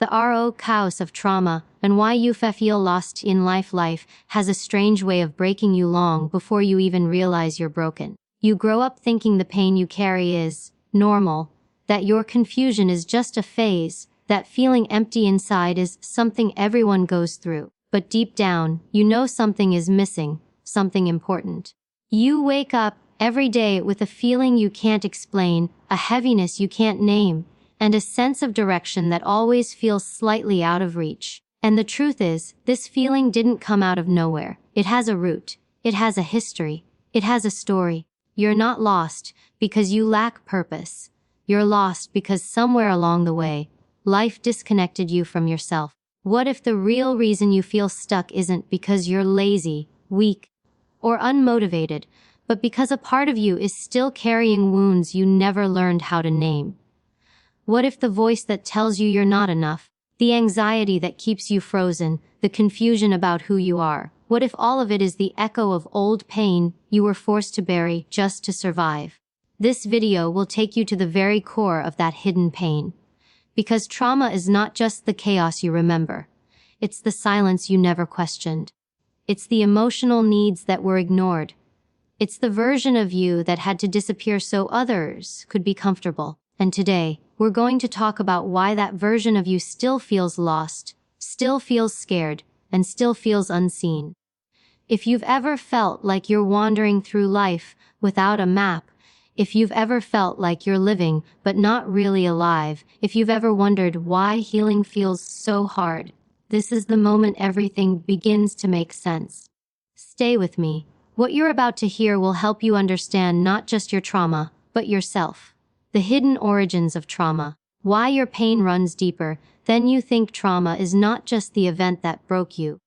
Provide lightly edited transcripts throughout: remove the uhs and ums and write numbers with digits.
The RO chaos of trauma, and why you feel lost in life. Life has a strange way of breaking you long before you even realize you're broken. You grow up thinking the pain you carry is normal, that your confusion is just a phase, that feeling empty inside is something everyone goes through. But deep down, you know something is missing, something important. You wake up every day with a feeling you can't explain, a heaviness you can't name, and a sense of direction that always feels slightly out of reach. And the truth is, this feeling didn't come out of nowhere. It has a root. It has a history. It has a story. You're not lost because you lack purpose. You're lost because somewhere along the way, life disconnected you from yourself. What if the real reason you feel stuck isn't because you're lazy, weak, or unmotivated, but because a part of you is still carrying wounds you never learned how to name? What if the voice that tells you you're not enough, the anxiety that keeps you frozen, the confusion about who you are, what if all of it is the echo of old pain you were forced to bury just to survive? This video will take you to the very core of that hidden pain. Because trauma is not just the chaos you remember. It's the silence you never questioned. It's the emotional needs that were ignored. It's the version of you that had to disappear so others could be comfortable. And today, we're going to talk about why that version of you still feels lost, still feels scared, and still feels unseen. If you've ever felt like you're wandering through life without a map, if you've ever felt like you're living but not really alive, if you've ever wondered why healing feels so hard, this is the moment everything begins to make sense. Stay with me. What you're about to hear will help you understand not just your trauma, but yourself. The hidden origins of trauma. Why your pain runs deeper than you think. Trauma is not just the event that broke you.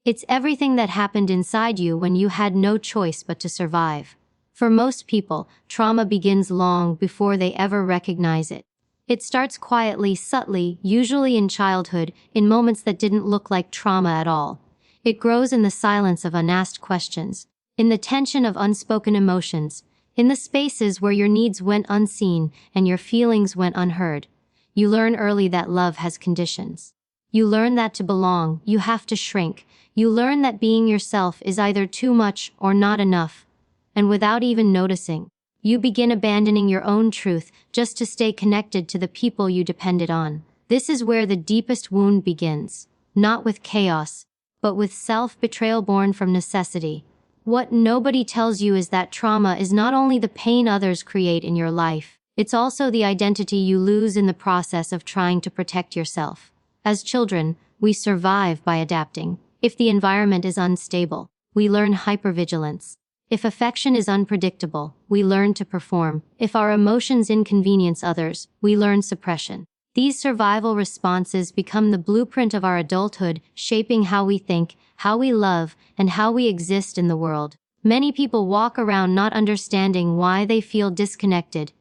It's everything that happened inside you when you had no choice but to survive. For most people, trauma begins long before they ever recognize it. It starts quietly, subtly, usually in childhood, in moments that didn't look like trauma at all. It grows in the silence of unasked questions, in the tension of unspoken emotions, in the spaces where your needs went unseen and your feelings went unheard. You learn early that love has conditions. You learn that to belong, you have to shrink. You learn that being yourself is either too much or not enough. And without even noticing, you begin abandoning your own truth just to stay connected to the people you depended on. This is where the deepest wound begins, not with chaos, but with self-betrayal born from necessity. What nobody tells you is that trauma is not only the pain others create in your life, it's also the identity you lose in the process of trying to protect yourself. As children, we survive by adapting. If the environment is unstable, we learn hypervigilance. If affection is unpredictable, we learn to perform. If our emotions inconvenience others, we learn suppression. These survival responses become the blueprint of our adulthood, shaping how we think, how we love, and how we exist in the world. Many people walk around not understanding why they feel disconnected,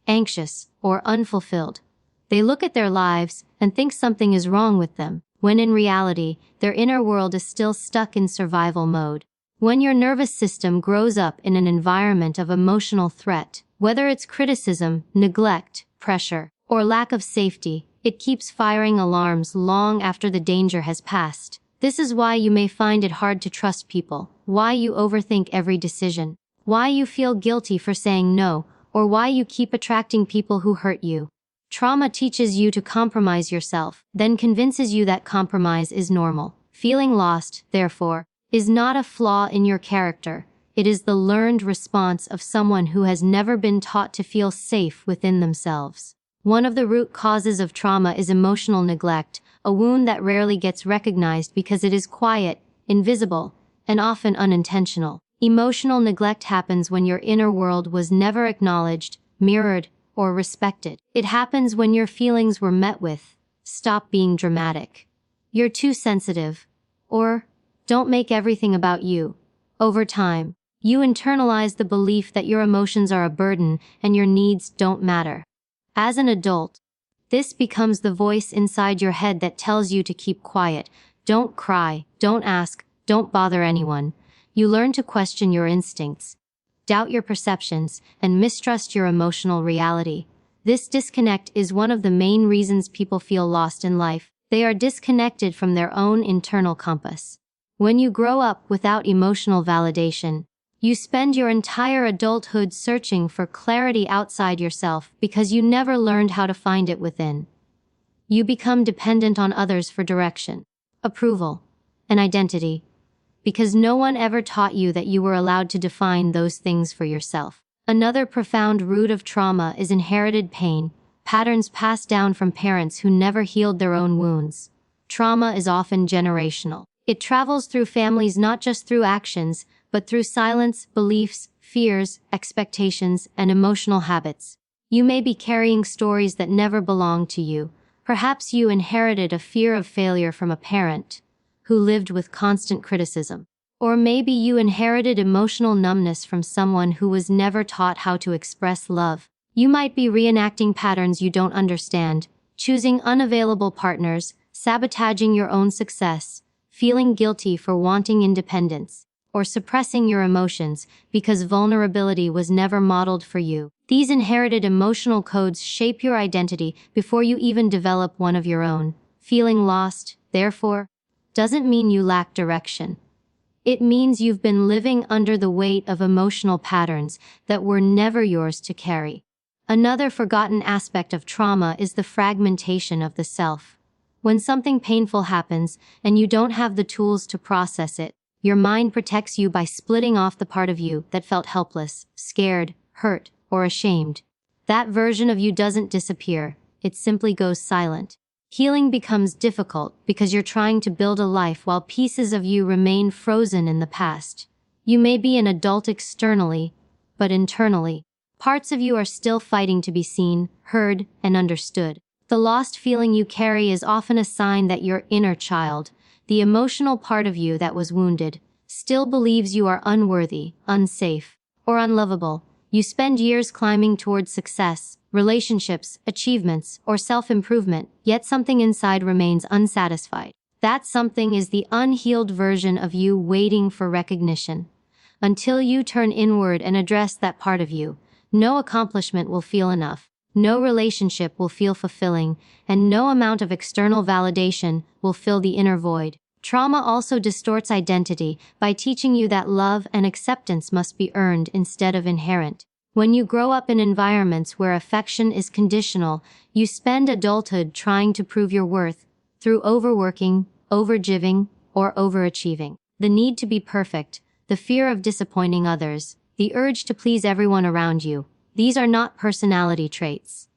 anxious, or unfulfilled. They look at their lives and think something is wrong with them, when in reality, their inner world is still stuck in survival mode. When your nervous system grows up in an environment of emotional threat, whether it's criticism, neglect, pressure, or lack of safety, it keeps firing alarms long after the danger has passed. This is why you may find it hard to trust people, why you overthink every decision, why you feel guilty for saying no, or why you keep attracting people who hurt you. Trauma teaches you to compromise yourself, then convinces you that compromise is normal. Feeling lost, therefore, is not a flaw in your character. It is the learned response of someone who has never been taught to feel safe within themselves. One of the root causes of trauma is emotional neglect, a wound that rarely gets recognized because it is quiet, invisible, and often unintentional. Emotional neglect happens when your inner world was never acknowledged, mirrored, or respected. It happens when your feelings were met with, "Stop being dramatic. You're too sensitive," or "Don't make everything about you." Over time, you internalize the belief that your emotions are a burden and your needs don't matter. As an adult, this becomes the voice inside your head that tells you to keep quiet, don't cry, don't ask, don't bother anyone. You learn to question your instincts, doubt your perceptions, and mistrust your emotional reality. This disconnect is one of the main reasons people feel lost in life. They are disconnected from their own internal compass. When you grow up without emotional validation, you spend your entire adulthood searching for clarity outside yourself because you never learned how to find it within. You become dependent on others for direction, approval, and identity, because no one ever taught you that you were allowed to define those things for yourself. Another profound root of trauma is inherited pain, patterns passed down from parents who never healed their own wounds. Trauma is often generational. It travels through families not just through actions, but through silence, beliefs, fears, expectations, and emotional habits. You may be carrying stories that never belonged to you. Perhaps you inherited a fear of failure from a parent who lived with constant criticism. Or maybe you inherited emotional numbness from someone who was never taught how to express love. You might be reenacting patterns you don't understand, choosing unavailable partners, sabotaging your own success, feeling guilty for wanting independence, or suppressing your emotions because vulnerability was never modeled for you. These inherited emotional codes shape your identity before you even develop one of your own. Feeling lost, therefore, doesn't mean you lack direction. It means you've been living under the weight of emotional patterns that were never yours to carry. Another forgotten aspect of trauma is the fragmentation of the self. When something painful happens and you don't have the tools to process it, your mind protects you by splitting off the part of you that felt helpless, scared, hurt, or ashamed. That version of you doesn't disappear, it simply goes silent. Healing becomes difficult because you're trying to build a life while pieces of you remain frozen in the past. You may be an adult externally, but internally, parts of you are still fighting to be seen, heard, and understood. The lost feeling you carry is often a sign that your inner child, the emotional part of you that was wounded, still believes you are unworthy, unsafe, or unlovable. You spend years climbing towards success, relationships, achievements, or self-improvement, yet something inside remains unsatisfied. That something is the unhealed version of you waiting for recognition. Until you turn inward and address that part of you, no accomplishment will feel enough, no relationship will feel fulfilling, and no amount of external validation will fill the inner void. Trauma also distorts identity by teaching you that love and acceptance must be earned instead of inherent. When you grow up in environments where affection is conditional, you spend adulthood trying to prove your worth through overworking, overgiving, or overachieving. The need to be perfect, the fear of disappointing others, the urge to please everyone around you. These are not personality traits.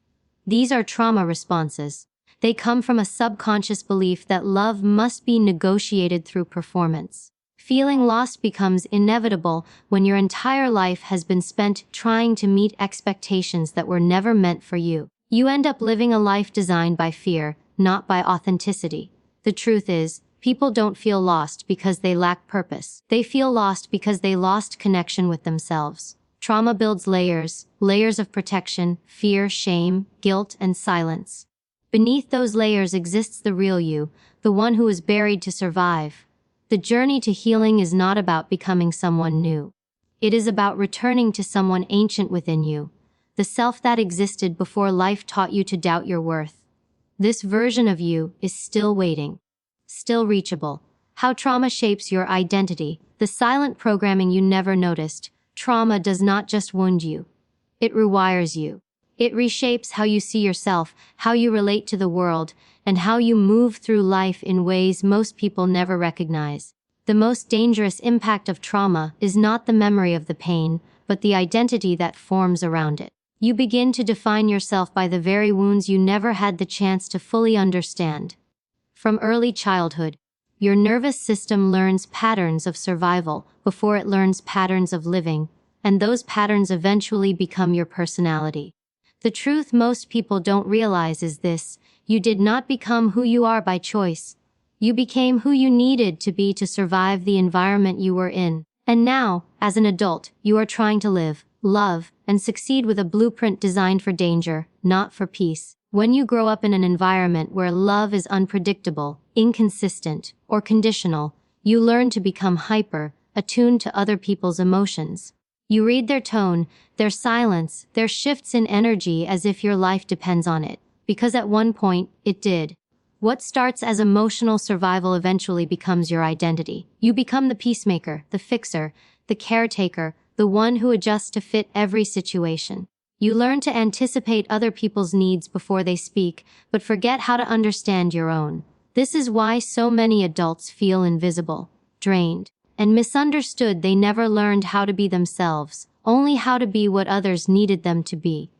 These are trauma responses. They come from a subconscious belief that love must be negotiated through performance. Feeling lost becomes inevitable when your entire life has been spent trying to meet expectations that were never meant for you. You end up living a life designed by fear, not by authenticity. The truth is, people don't feel lost because they lack purpose. They feel lost because they lost connection with themselves. Trauma builds layers, layers of protection, fear, shame, guilt, and silence. Beneath those layers exists the real you, the one who is buried to survive. The journey to healing is not about becoming someone new. It is about returning to someone ancient within you, the self that existed before life taught you to doubt your worth. This version of you is still waiting, still reachable. How trauma shapes your identity, the silent programming you never noticed. Trauma does not just wound you. It rewires you. It reshapes how you see yourself, how you relate to the world, and how you move through life in ways most people never recognize. The most dangerous impact of trauma is not the memory of the pain, but the identity that forms around it. You begin to define yourself by the very wounds you never had the chance to fully understand. From early childhood, your nervous system learns patterns of survival before it learns patterns of living, and those patterns eventually become your personality. The truth most people don't realize is this: you did not become who you are by choice. You became who you needed to be to survive the environment you were in. And now, as an adult, you are trying to live, love, and succeed with a blueprint designed for danger, not for peace. When you grow up in an environment where love is unpredictable, inconsistent, or conditional, you learn to become hyper, attuned to other people's emotions. You read their tone, their silence, their shifts in energy as if your life depends on it, because at one point, it did. What starts as emotional survival eventually becomes your identity. You become the peacemaker, the fixer, the caretaker, the one who adjusts to fit every situation. You learn to anticipate other people's needs before they speak, but forget how to understand your own. This is why so many adults feel invisible, drained, and misunderstood. They never learned how to be themselves, only how to be what others needed them to be.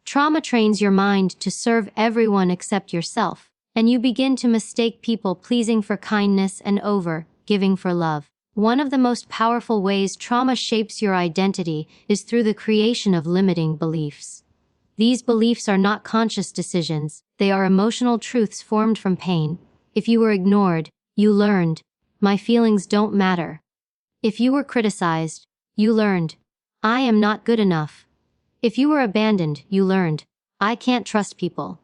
Trauma trains your mind to serve everyone except yourself, and you begin to mistake people pleasing for kindness and over-giving for love. One of the most powerful ways trauma shapes your identity is through the creation of limiting beliefs. These beliefs are not conscious decisions, they are emotional truths formed from pain. If you were ignored, you learned, my feelings don't matter. If you were criticized, you learned, I am not good enough. If you were abandoned, you learned, I can't trust people.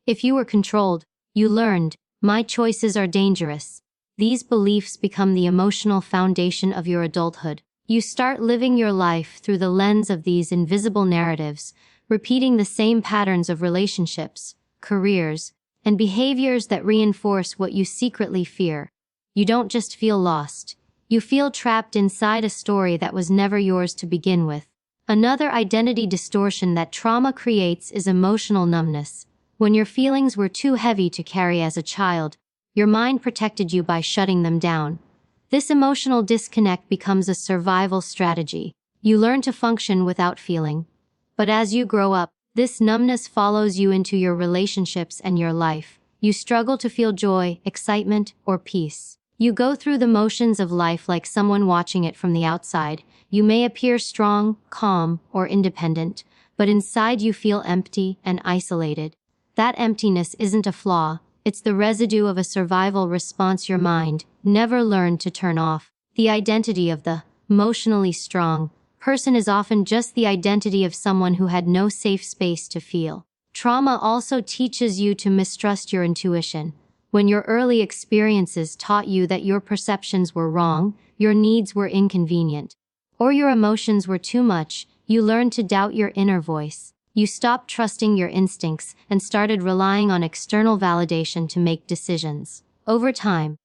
If you were controlled, you learned, my choices are dangerous. These beliefs become the emotional foundation of your adulthood. You start living your life through the lens of these invisible narratives, repeating the same patterns of relationships, careers, and behaviors that reinforce what you secretly fear. You don't just feel lost. You feel trapped inside a story that was never yours to begin with. Another identity distortion that trauma creates is emotional numbness. When your feelings were too heavy to carry as a child, your mind protected you by shutting them down. This emotional disconnect becomes a survival strategy. You learn to function without feeling. But as you grow up, this numbness follows you into your relationships and your life. You struggle to feel joy, excitement, or peace. You go through the motions of life like someone watching it from the outside. You may appear strong, calm, or independent, but inside you feel empty and isolated. That emptiness isn't a flaw. It's the residue of a survival response your mind never learned to turn off. The identity of the emotionally strong person is often just the identity of someone who had no safe space to feel. Trauma also teaches you to mistrust your intuition. When your early experiences taught you that your perceptions were wrong, your needs were inconvenient, or your emotions were too much, you learned to doubt your inner voice. You stopped trusting your instincts and started relying on external validation to make decisions. Over time,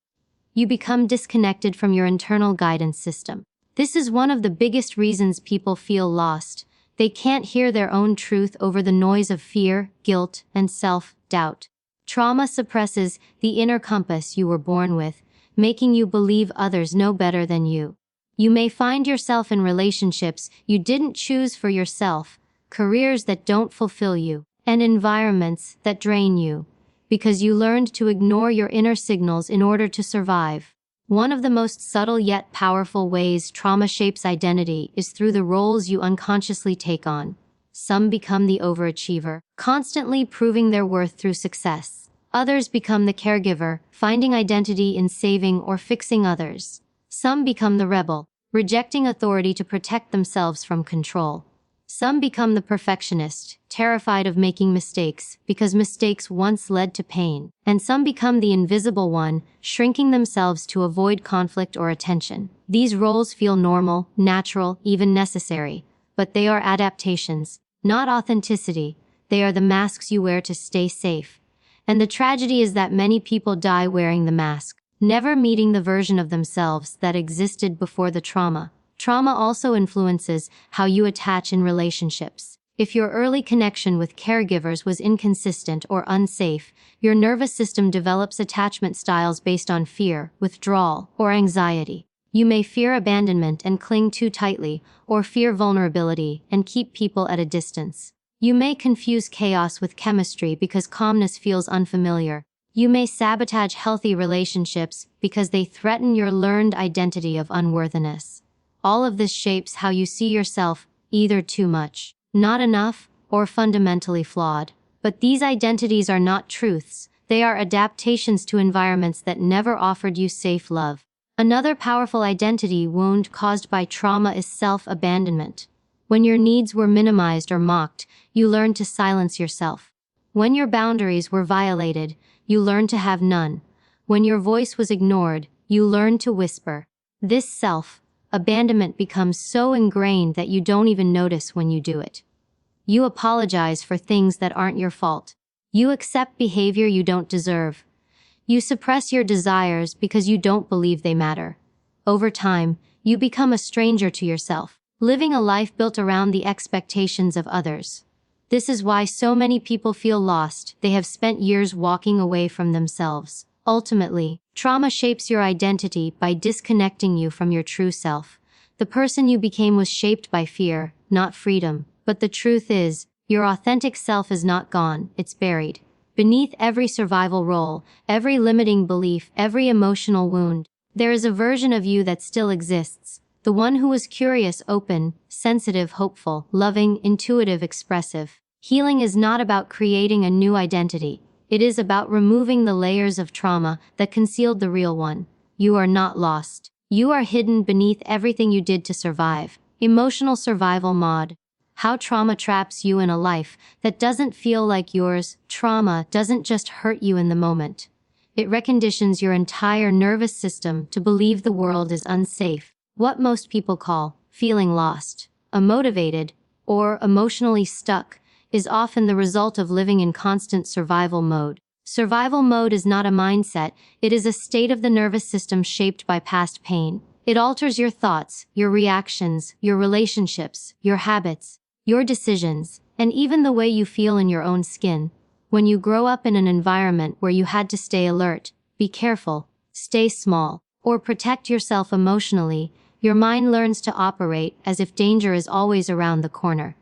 you become disconnected from your internal guidance system. This is one of the biggest reasons people feel lost. They can't hear their own truth over the noise of fear, guilt, and self-doubt. Trauma suppresses the inner compass you were born with, making you believe others know better than you. You may find yourself in relationships you didn't choose for yourself, careers that don't fulfill you, and environments that drain you, because you learned to ignore your inner signals in order to survive. One of the most subtle yet powerful ways trauma shapes identity is through the roles you unconsciously take on. Some become the overachiever, constantly proving their worth through success. Others become the caregiver, finding identity in saving or fixing others. Some become the rebel, rejecting authority to protect themselves from control. Some become the perfectionist, terrified of making mistakes because mistakes once led to pain. And some become the invisible one, shrinking themselves to avoid conflict or attention. These roles feel normal, natural, even necessary, but they are adaptations, not authenticity. They are the masks you wear to stay safe. And the tragedy is that many people die wearing the mask, never meeting the version of themselves that existed before the trauma. Trauma also influences how you attach in relationships. If your early connection with caregivers was inconsistent or unsafe, your nervous system develops attachment styles based on fear, withdrawal, or anxiety. You may fear abandonment and cling too tightly, or fear vulnerability and keep people at a distance. You may confuse chaos with chemistry because calmness feels unfamiliar. You may sabotage healthy relationships because they threaten your learned identity of unworthiness. All of this shapes how you see yourself, either too much, not enough, or fundamentally flawed. But these identities are not truths. They are adaptations to environments that never offered you safe love. Another powerful identity wound caused by trauma is self-abandonment. When your needs were minimized or mocked, you learned to silence yourself. When your boundaries were violated, you learned to have none. When your voice was ignored, you learned to whisper. This self-abandonment becomes so ingrained that you don't even notice when you do it. You apologize for things that aren't your fault. You accept behavior you don't deserve. You suppress your desires because you don't believe they matter. Over time, you become a stranger to yourself, living a life built around the expectations of others. This is why so many people feel lost. They have spent years walking away from themselves. Ultimately, trauma shapes your identity by disconnecting you from your true self. The person you became was shaped by fear, not freedom. But the truth is, your authentic self is not gone, it's buried. Beneath every survival role, every limiting belief, every emotional wound, there is a version of you that still exists. The one who was curious, open, sensitive, hopeful, loving, intuitive, expressive. Healing is not about creating a new identity. It is about removing the layers of trauma that concealed the real one. You are not lost. You are hidden beneath everything you did to survive. Emotional survival mod. How trauma traps you in a life that doesn't feel like yours. Trauma doesn't just hurt you in the moment. It reconditions your entire nervous system to believe the world is unsafe. What most people call feeling lost, unmotivated, or emotionally stuck is often the result of living in constant survival mode. Survival mode is not a mindset, it is a state of the nervous system shaped by past pain. It alters your thoughts, your reactions, your relationships, your habits, your decisions, and even the way you feel in your own skin. When you grow up in an environment where you had to stay alert, be careful, stay small, or protect yourself emotionally, your mind learns to operate as if danger is always around the corner.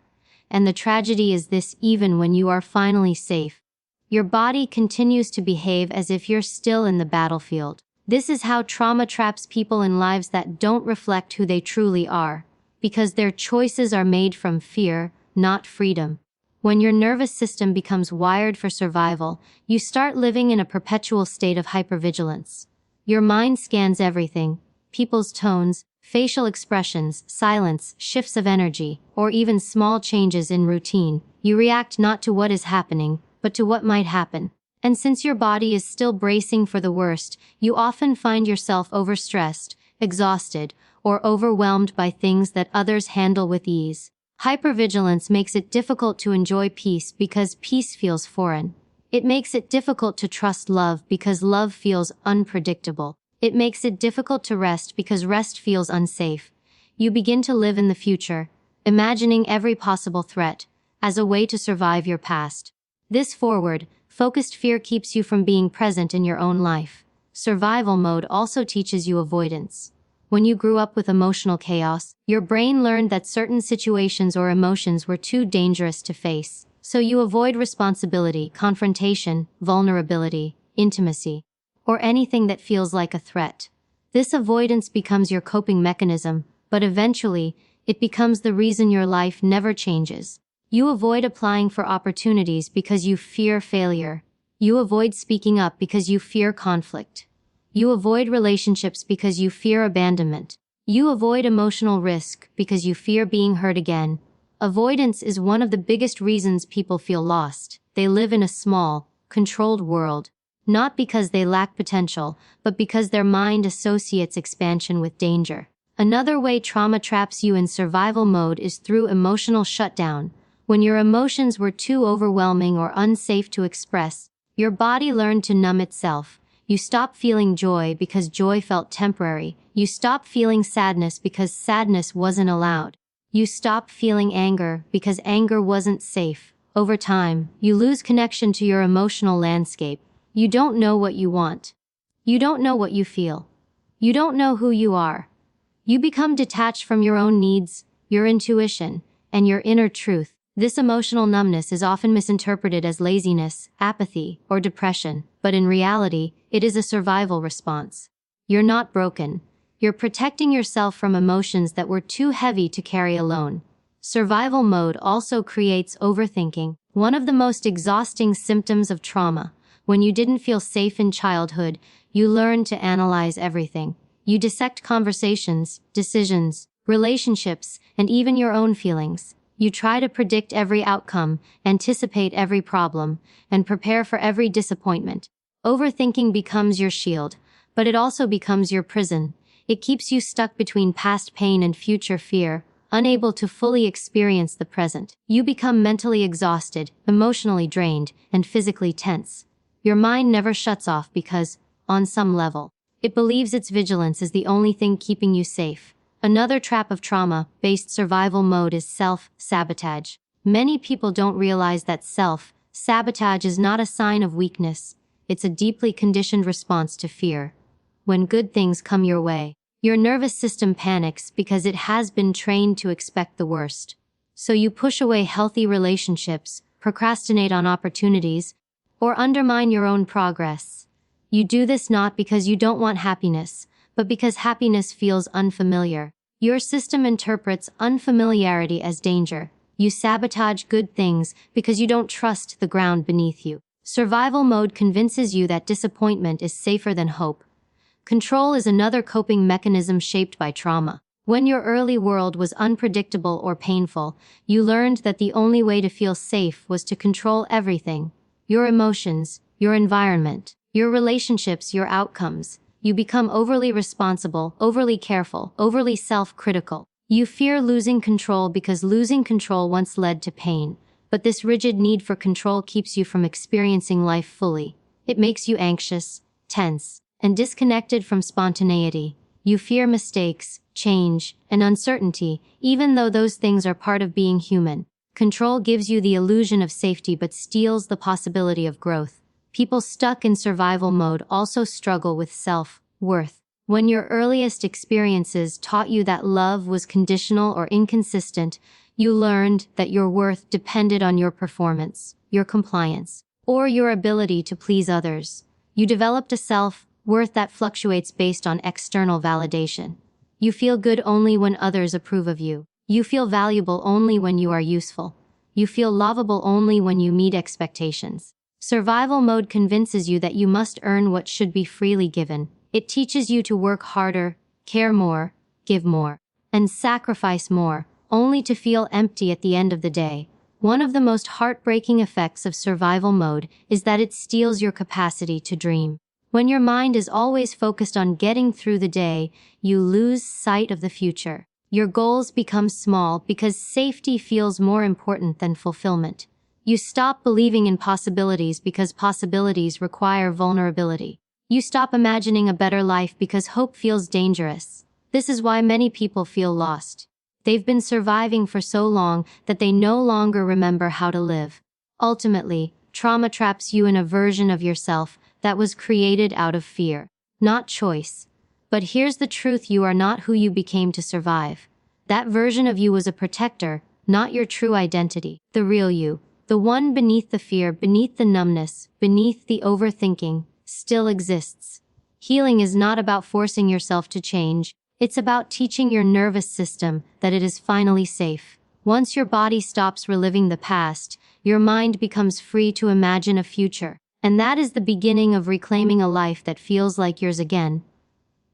And the tragedy is this: even when you are finally safe, your body continues to behave as if you're still in the battlefield. This is how trauma traps people in lives that don't reflect who they truly are, because their choices are made from fear, not freedom. When your nervous system becomes wired for survival, you start living in a perpetual state of hypervigilance. Your mind scans everything: people's tones, facial expressions, silence, shifts of energy, or even small changes in routine. You react not to what is happening, but to what might happen. And since your body is still bracing for the worst, you often find yourself overstressed, exhausted, or overwhelmed by things that others handle with ease. Hypervigilance makes it difficult to enjoy peace because peace feels foreign. It makes it difficult to trust love because love feels unpredictable. It makes it difficult to rest because rest feels unsafe. You begin to live in the future, imagining every possible threat, as a way to survive your past. This focused fear keeps you from being present in your own life. Survival mode also teaches you avoidance. When you grew up with emotional chaos, your brain learned that certain situations or emotions were too dangerous to face. So you avoid responsibility, confrontation, vulnerability, intimacy, or anything that feels like a threat. This avoidance becomes your coping mechanism, but eventually, it becomes the reason your life never changes. You avoid applying for opportunities because you fear failure. You avoid speaking up because you fear conflict. You avoid relationships because you fear abandonment. You avoid emotional risk because you fear being hurt again. Avoidance is one of the biggest reasons people feel lost. They live in a small, controlled world, not because they lack potential, but because their mind associates expansion with danger. Another way trauma traps you in survival mode is through emotional shutdown. When your emotions were too overwhelming or unsafe to express, your body learned to numb itself. You stopped feeling joy because joy felt temporary. You stopped feeling sadness because sadness wasn't allowed. You stopped feeling anger because anger wasn't safe. Over time, you lose connection to your emotional landscape. You don't know what you want. You don't know what you feel. You don't know who you are. You become detached from your own needs, your intuition, and your inner truth. This emotional numbness is often misinterpreted as laziness, apathy, or depression, but in reality, it is a survival response. You're not broken. You're protecting yourself from emotions that were too heavy to carry alone. Survival mode also creates overthinking, one of the most exhausting symptoms of trauma. When you didn't feel safe in childhood, you learned to analyze everything. You dissect conversations, decisions, relationships, and even your own feelings. You try to predict every outcome, anticipate every problem, and prepare for every disappointment. Overthinking becomes your shield, but it also becomes your prison. It keeps you stuck between past pain and future fear, unable to fully experience the present. You become mentally exhausted, emotionally drained, and physically tense. Your mind never shuts off because, on some level, it believes its vigilance is the only thing keeping you safe. Another trap of trauma-based survival mode is self-sabotage. Many people don't realize that self-sabotage is not a sign of weakness. It's a deeply conditioned response to fear. When good things come your way, your nervous system panics because it has been trained to expect the worst. So you push away healthy relationships, procrastinate on opportunities, or undermine your own progress. You do this not because you don't want happiness, but because happiness feels unfamiliar. Your system interprets unfamiliarity as danger. You sabotage good things because you don't trust the ground beneath you. Survival mode convinces you that disappointment is safer than hope. Control is another coping mechanism shaped by trauma. When your early world was unpredictable or painful, you learned that the only way to feel safe was to control everything. Your emotions, your environment, your relationships, your outcomes. You become overly responsible, overly careful, overly self-critical. You fear losing control because losing control once led to pain. But this rigid need for control keeps you from experiencing life fully. It makes you anxious, tense, and disconnected from spontaneity. You fear mistakes, change, and uncertainty, even though those things are part of being human. Control gives you the illusion of safety but steals the possibility of growth. People stuck in survival mode also struggle with self-worth. When your earliest experiences taught you that love was conditional or inconsistent, you learned that your worth depended on your performance, your compliance, or your ability to please others. You developed a self-worth that fluctuates based on external validation. You feel good only when others approve of you. You feel valuable only when you are useful. You feel lovable only when you meet expectations. Survival mode convinces you that you must earn what should be freely given. It teaches you to work harder, care more, give more, and sacrifice more, only to feel empty at the end of the day. One of the most heartbreaking effects of survival mode is that it steals your capacity to dream. When your mind is always focused on getting through the day, you lose sight of the future. Your goals become small because safety feels more important than fulfillment. You stop believing in possibilities because possibilities require vulnerability. You stop imagining a better life because hope feels dangerous. This is why many people feel lost. They've been surviving for so long that they no longer remember how to live. Ultimately, trauma traps you in a version of yourself that was created out of fear, not choice. But here's the truth: you are not who you became to survive. That version of you was a protector, not your true identity. The real you, the one beneath the fear, beneath the numbness, beneath the overthinking, still exists. Healing is not about forcing yourself to change. It's about teaching your nervous system that it is finally safe. Once your body stops reliving the past, your mind becomes free to imagine a future. And that is the beginning of reclaiming a life that feels like yours again.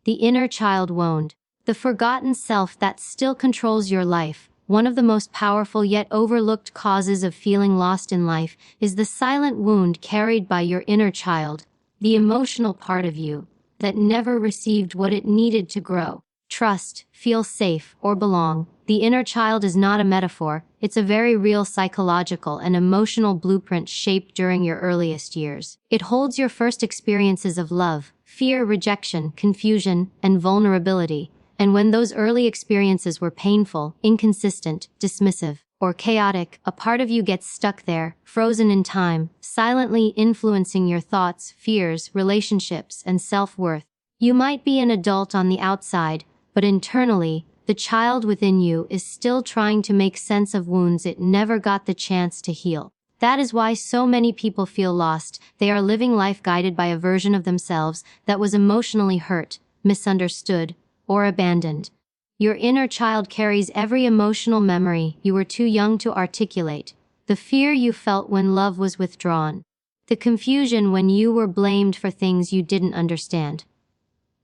The inner child wound. The forgotten self that still controls your life. One of the most powerful yet overlooked causes of feeling lost in life is the silent wound carried by your inner child, the emotional part of you that never received what it needed to grow, trust, feel safe, or belong. The inner child is not a metaphor. It's a very real psychological and emotional blueprint shaped during your earliest years. It holds your first experiences of love, fear, rejection, confusion, and vulnerability. And when those early experiences were painful, inconsistent, dismissive, or chaotic, a part of you gets stuck there, frozen in time, silently influencing your thoughts, fears, relationships, and self-worth. You might be an adult on the outside, but internally, the child within you is still trying to make sense of wounds it never got the chance to heal. That is why so many people feel lost. They are living life guided by a version of themselves that was emotionally hurt, misunderstood, or abandoned. Your inner child carries every emotional memory you were too young to articulate. The fear you felt when love was withdrawn. The confusion when you were blamed for things you didn't understand.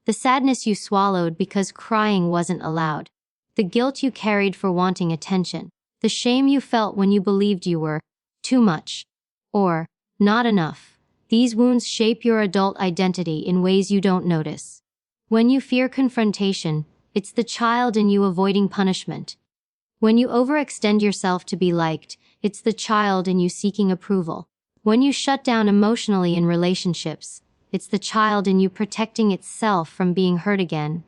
The sadness you swallowed because crying wasn't allowed. The guilt you carried for wanting attention. The shame you felt when you believed you were too much or not enough. These wounds shape your adult identity in ways you don't notice. When you fear confrontation, it's the child in you avoiding punishment. When you overextend yourself to be liked, it's the child in you seeking approval. When you shut down emotionally in relationships, it's the child in you protecting itself from being hurt again.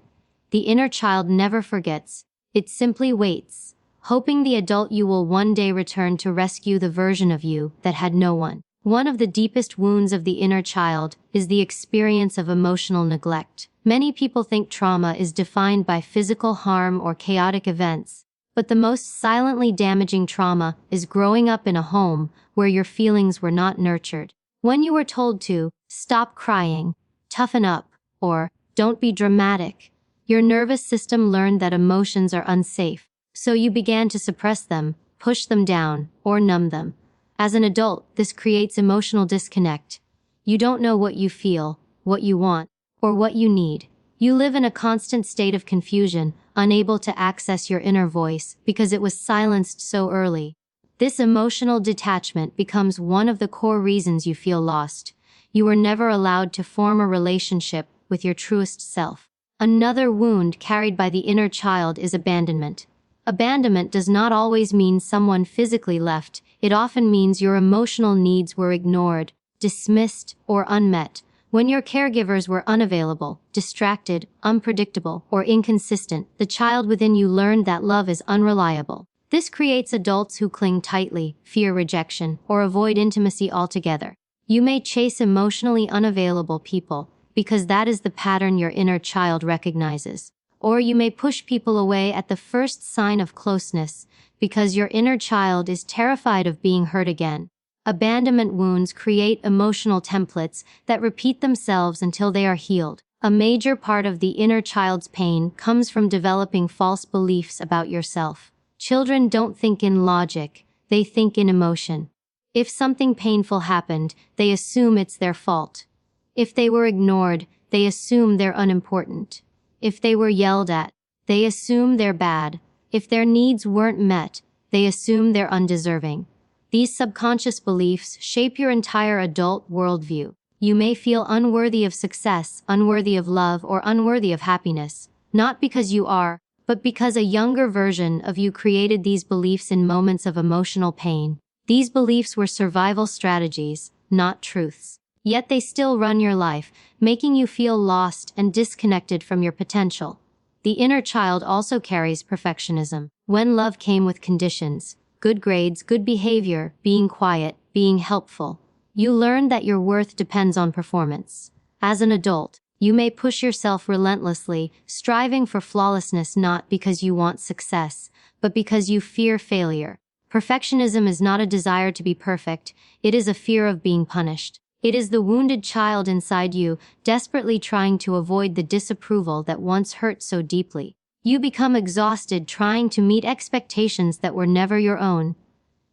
The inner child never forgets. It simply waits, hoping the adult you will one day return to rescue the version of you that had no one. One of the deepest wounds of the inner child is the experience of emotional neglect. Many people think trauma is defined by physical harm or chaotic events, but the most silently damaging trauma is growing up in a home where your feelings were not nurtured. When you were told to stop crying, toughen up, or don't be dramatic, your nervous system learned that emotions are unsafe, so you began to suppress them, push them down, or numb them. As an adult, this creates emotional disconnect. You don't know what you feel, what you want, or what you need. You live in a constant state of confusion, unable to access your inner voice because it was silenced so early. This emotional detachment becomes one of the core reasons you feel lost. You were never allowed to form a relationship with your truest self. Another wound carried by the inner child is abandonment. Abandonment does not always mean someone physically left. It often means your emotional needs were ignored, dismissed, or unmet. When your caregivers were unavailable, distracted, unpredictable, or inconsistent, the child within you learned that love is unreliable. This creates adults who cling tightly, fear rejection, or avoid intimacy altogether. You may chase emotionally unavailable people because that is the pattern your inner child recognizes. Or you may push people away at the first sign of closeness because your inner child is terrified of being hurt again. Abandonment wounds create emotional templates that repeat themselves until they are healed. A major part of the inner child's pain comes from developing false beliefs about yourself. Children don't think in logic, they think in emotion. If something painful happened, they assume it's their fault. If they were ignored, they assume they're unimportant. If they were yelled at, they assume they're bad. If their needs weren't met, they assume they're undeserving. These subconscious beliefs shape your entire adult worldview. You may feel unworthy of success, unworthy of love, or unworthy of happiness, not because you are, but because a younger version of you created these beliefs in moments of emotional pain. These beliefs were survival strategies, not truths. Yet they still run your life, making you feel lost and disconnected from your potential. The inner child also carries perfectionism. When love came with conditions, good grades, good behavior, being quiet, being helpful, you learned that your worth depends on performance. As an adult, you may push yourself relentlessly, striving for flawlessness not because you want success, but because you fear failure. Perfectionism is not a desire to be perfect, it is a fear of being punished. It is the wounded child inside you, desperately trying to avoid the disapproval that once hurt so deeply. You become exhausted trying to meet expectations that were never your own.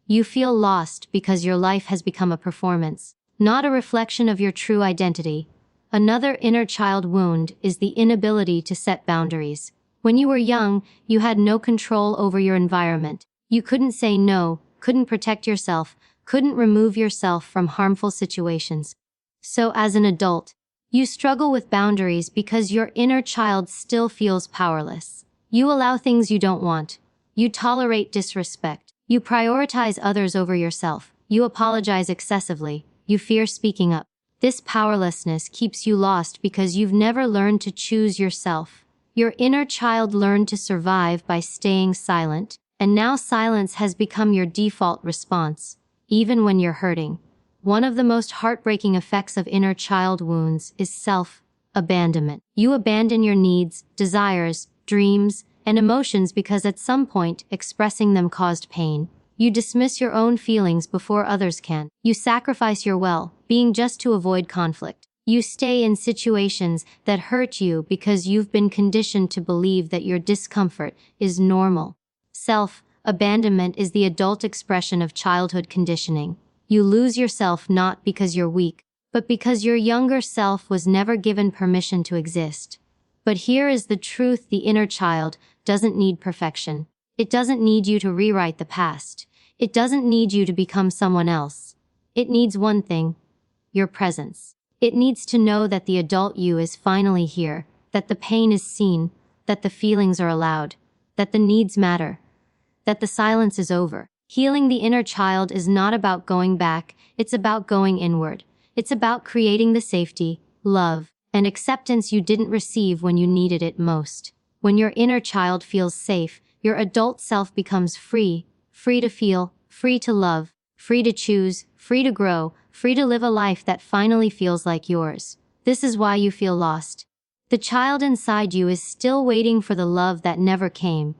You feel lost because your life has become a performance, not a reflection of your true identity. Another inner child wound is the inability to set boundaries. When you were young, you had no control over your environment. You couldn't say no, couldn't protect yourself, couldn't remove yourself from harmful situations. So as an adult, you struggle with boundaries because your inner child still feels powerless. You allow things you don't want. You tolerate disrespect. You prioritize others over yourself. You apologize excessively. You fear speaking up. This powerlessness keeps you lost because you've never learned to choose yourself. Your inner child learned to survive by staying silent, and now silence has become your default response. Even when you're hurting. One of the most heartbreaking effects of inner child wounds is self-abandonment. You abandon your needs, desires, dreams, and emotions because at some point expressing them caused pain. You dismiss your own feelings before others can. You sacrifice your well-being just to avoid conflict. You stay in situations that hurt you because you've been conditioned to believe that your discomfort is normal. Self-abandonment is the adult expression of childhood conditioning. You lose yourself not because you're weak, but because your younger self was never given permission to exist. But here is the truth: the inner child doesn't need perfection. It doesn't need you to rewrite the past. It doesn't need you to become someone else. It needs one thing: your presence. It needs to know that the adult you is finally here, that the pain is seen, that the feelings are allowed, that the needs matter, that the silence is over. Healing the inner child is not about going back, it's about going inward. It's about creating the safety, love, and acceptance you didn't receive when you needed it most. When your inner child feels safe, your adult self becomes free, free to feel, free to love, free to choose, free to grow, free to live a life that finally feels like yours. This is why you feel lost. The child inside you is still waiting for the love that never came.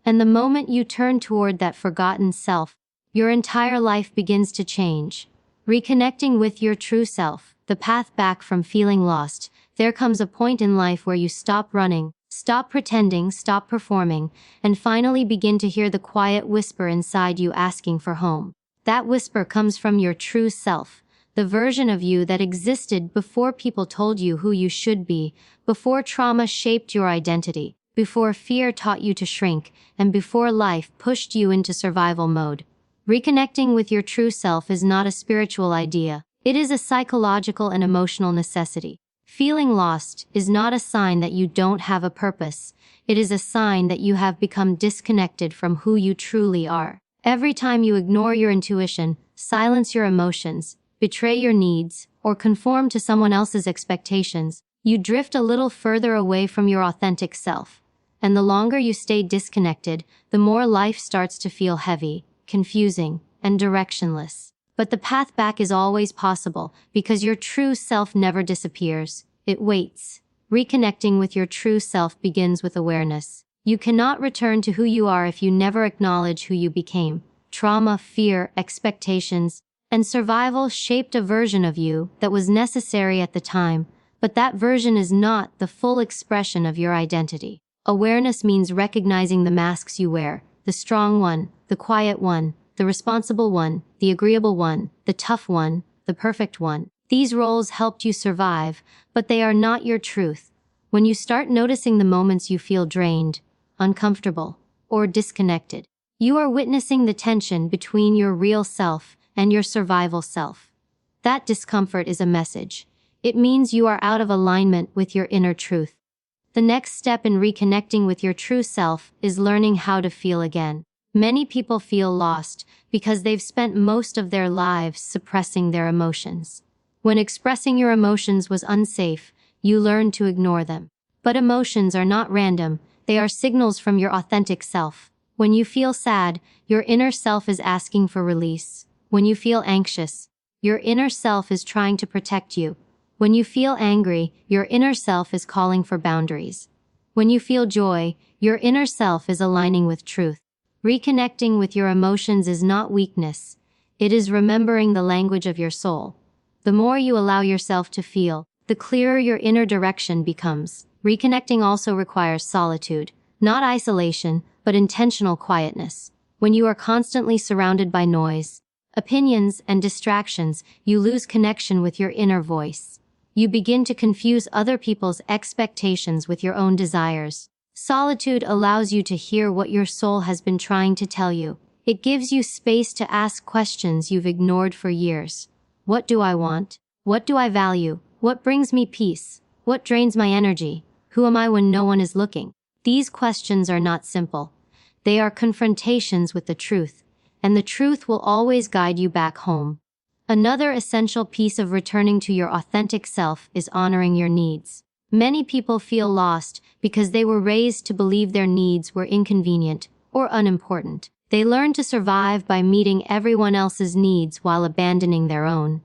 And the moment you turn toward that forgotten self, your entire life begins to change. Reconnecting with your true self, the path back from feeling lost. There comes a point in life where you stop running, stop pretending, stop performing, and finally begin to hear the quiet whisper inside you asking for home. That whisper comes from your true self, the version of you that existed before people told you who you should be, before trauma shaped your identity, before fear taught you to shrink, and before life pushed you into survival mode. Reconnecting with your true self is not a spiritual idea. It is a psychological and emotional necessity. Feeling lost is not a sign that you don't have a purpose. It is a sign that you have become disconnected from who you truly are. Every time you ignore your intuition, silence your emotions, betray your needs, or conform to someone else's expectations, you drift a little further away from your authentic self. And the longer you stay disconnected, the more life starts to feel heavy, confusing, and directionless. But the path back is always possible because your true self never disappears. It waits. Reconnecting with your true self begins with awareness. You cannot return to who you are if you never acknowledge who you became. Trauma, fear, expectations, and survival shaped a version of you that was necessary at the time, but that version is not the full expression of your identity. Awareness means recognizing the masks you wear, the strong one, the quiet one, the responsible one, the agreeable one, the tough one, the perfect one. These roles helped you survive, but they are not your truth. When you start noticing the moments you feel drained, uncomfortable, or disconnected, you are witnessing the tension between your real self and your survival self. That discomfort is a message. It means you are out of alignment with your inner truth. The next step in reconnecting with your true self is learning how to feel again. Many people feel lost because they've spent most of their lives suppressing their emotions. When expressing your emotions was unsafe, you learned to ignore them. But emotions are not random, they are signals from your authentic self. When you feel sad, your inner self is asking for release. When you feel anxious, your inner self is trying to protect you. When you feel angry, your inner self is calling for boundaries. When you feel joy, your inner self is aligning with truth. Reconnecting with your emotions is not weakness. It is remembering the language of your soul. The more you allow yourself to feel, the clearer your inner direction becomes. Reconnecting also requires solitude, not isolation, but intentional quietness. When you are constantly surrounded by noise, opinions, and distractions, you lose connection with your inner voice. You begin to confuse other people's expectations with your own desires. Solitude allows you to hear what your soul has been trying to tell you. It gives you space to ask questions you've ignored for years. What do I want? What do I value? What brings me peace? What drains my energy? Who am I when no one is looking? These questions are not simple. They are confrontations with the truth, and the truth will always guide you back home. Another essential piece of returning to your authentic self is honoring your needs. Many people feel lost because they were raised to believe their needs were inconvenient or unimportant. They learn to survive by meeting everyone else's needs while abandoning their own.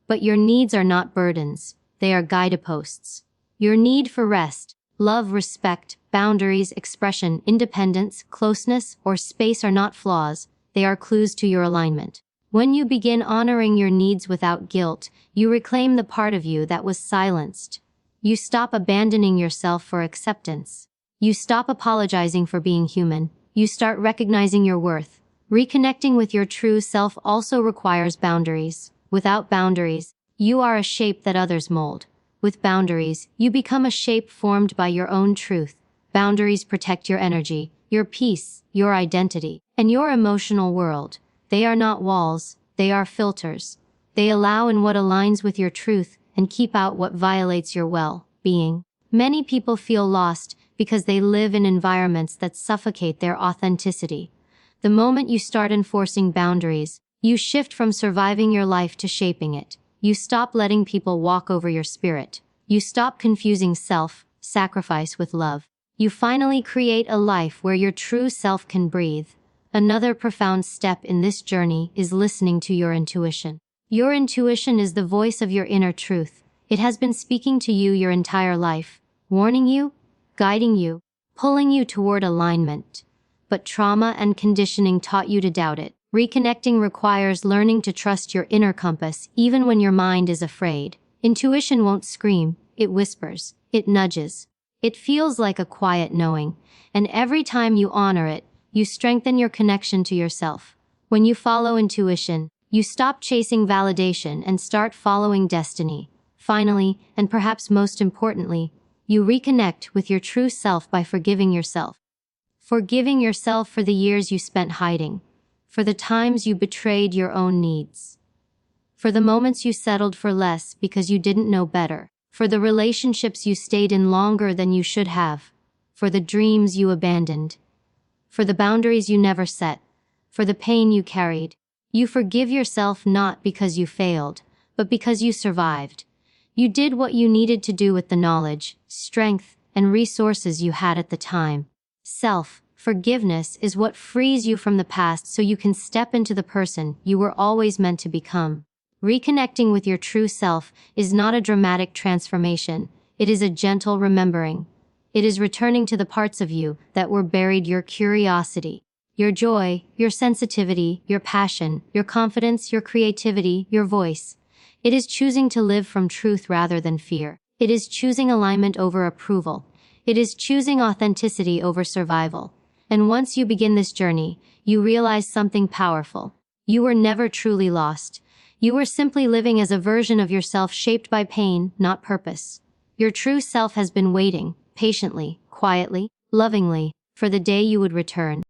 But your needs are not burdens, they are guideposts. Your need for rest, love, respect, boundaries, expression, independence, closeness, or space are not flaws, they are clues to your alignment. When you begin honoring your needs without guilt, you reclaim the part of you that was silenced. You stop abandoning yourself for acceptance. You stop apologizing for being human. You start recognizing your worth. Reconnecting with your true self also requires boundaries. Without boundaries, you are a shape that others mold. With boundaries, you become a shape formed by your own truth. Boundaries protect your energy, your peace, your identity, and your emotional world. They are not walls, they are filters. They allow in what aligns with your truth and keep out what violates your well-being. Many people feel lost because they live in environments that suffocate their authenticity. The moment you start enforcing boundaries, you shift from surviving your life to shaping it. You stop letting people walk over your spirit. You stop confusing self-sacrifice with love. You finally create a life where your true self can breathe. Another profound step in this journey is listening to your intuition. Your intuition is the voice of your inner truth. It has been speaking to you your entire life, warning you, guiding you, pulling you toward alignment. But trauma and conditioning taught you to doubt it. Reconnecting requires learning to trust your inner compass even when your mind is afraid. Intuition won't scream, it whispers, it nudges. It feels like a quiet knowing, and every time you honor it, you strengthen your connection to yourself. When you follow intuition, you stop chasing validation and start following destiny. Finally, and perhaps most importantly, you reconnect with your true self by forgiving yourself. Forgiving yourself for the years you spent hiding, for the times you betrayed your own needs, for the moments you settled for less because you didn't know better, for the relationships you stayed in longer than you should have, for the dreams you abandoned, for the boundaries you never set, for the pain you carried. You forgive yourself not because you failed, but because you survived. You did what you needed to do with the knowledge, strength, and resources you had at the time. Self-forgiveness is what frees you from the past so you can step into the person you were always meant to become. Reconnecting with your true self is not a dramatic transformation. It is a gentle remembering. It is returning to the parts of you that were buried: your curiosity, your joy, your sensitivity, your passion, your confidence, your creativity, your voice. It is choosing to live from truth rather than fear. It is choosing alignment over approval. It is choosing authenticity over survival. And once you begin this journey, you realize something powerful. You were never truly lost. You were simply living as a version of yourself shaped by pain, not purpose. Your true self has been waiting, patiently, quietly, lovingly, for the day you would return.